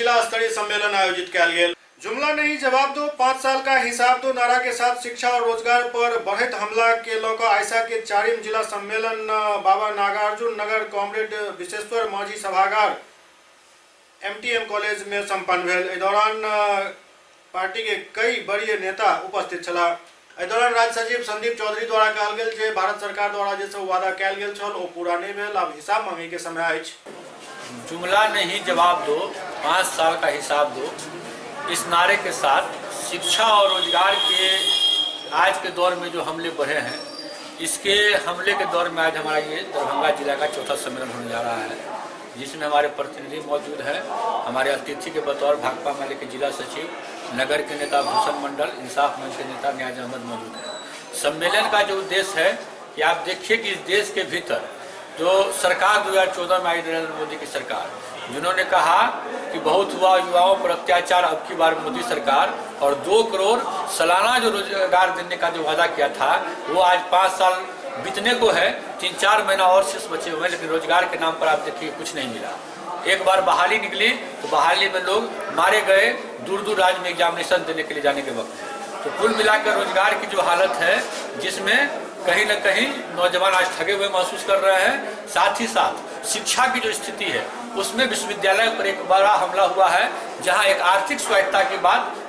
जिला स्तरीय सम्मेलन आयोजित किया गया। जुमला नहीं जवाब दो, 5 साल का हिसाब दो नारा के साथ शिक्षा और रोजगार पर बढ़त हमला के लौका आयसा के 4वीं जिला सम्मेलन बाबा नागार्जुन नगर कॉमरेड विश्वेश्वर माझी सभागार MTM कॉलेज में संपन्न भेल। इस दौरान पार्टी के कई बड़े नेता उपस्थित छला। इस दौरान राज्य सचिव संदीप चौधरी द्वारा कहल गेल जे भारत सरकार द्वारा जे सब वादा कयल गेल छल ओ पूरा नहीं भेल, अब हिसाब मांगे के समय अछि। जुमला नहीं जवाब दो, 5 साल का हिसाब दो, इस नारे के साथ शिक्षा और रोजगार के आज के दौर में जो हमले बढ़े हैं, इसके हमले के दौर में आज हमारा ये दरभंगा जिला का चौथा सम्मेलन होने जा रहा है, जिसमें हमारे प्रतिनिधि मौजूद हैं। हमारे अतिथि के बतौर भाकपा माले के जिला सचिव, नगर के नेता भूषण मंडल, इंसाफ मंच के नेता न्याज अहमद मौजूद है। सम्मेलन का जो उद्देश्य है कि आप देखिए कि इस देश के भीतर जो सरकार 2014 में आई, नरेंद्र मोदी की सरकार, जिन्होंने कहा कि बहुत हुआ युवाओं पर अत्याचार, अब की बार मोदी सरकार, और 2 करोड़ सालाना जो रोजगार देने का जो वादा किया था वो आज 5 साल बीतने को है, 3-4 महीना और शेष बचे हुए हैं, लेकिन रोजगार के नाम पर आप देखिए कुछ नहीं मिला। एक बार बहाली निकली तो बहाली में लोग मारे गए दूर दूर राज्य में एग्जामिनेशन देने के लिए जाने के वक्त। तो कुल मिलाकर रोजगार की जो हालत है, जिसमें कहीं न कहीं नौजवान आज ठगे हुए महसूस कर रहे हैं, साथ ही साथ शिक्षा की जो स्थिति है उसमें विश्वविद्यालय पर एक बड़ा हमला हुआ है, जहां एक आर्थिक स्वायत्तता की बात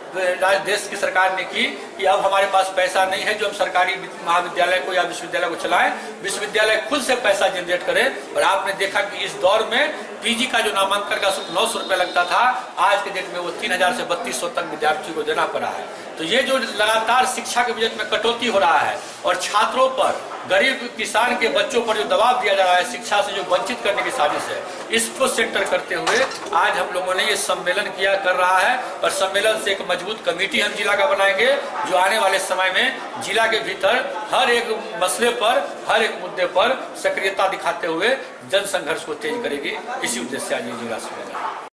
देश की सरकार ने की कि अब हमारे पास पैसा नहीं है जो हम सरकारी महाविद्यालय को या विश्वविद्यालय को चलाएं, विश्वविद्यालय खुद से पैसा जनरेट करें। और आपने देखा कि इस दौर में पीजी का जो नामांकन का शुल्क 900 रुपये लगता था, आज के डेट में वो 3000 से 3200 तक विद्यार्थियों को देना पड़ा है। तो ये जो लगातार शिक्षा के बजट में कटौती हो रहा है और छात्रों पर, गरीब किसान के बच्चों पर जो दबाव दिया जा रहा है, शिक्षा से जो वंचित करने की साजिश है, इसको सेंटर करते हुए आज हम लोगों ने ये सम्मेलन किया कर रहा है। और सम्मेलन से एक मजबूत कमेटी हम जिला का बनाएंगे, जो आने वाले समय में जिला के भीतर हर एक मसले पर, हर एक मुद्दे पर सक्रियता दिखाते हुए जन संघर्ष को तेज करेगी। इसी उद्देश्य से आज ये जिला सम्मेलन।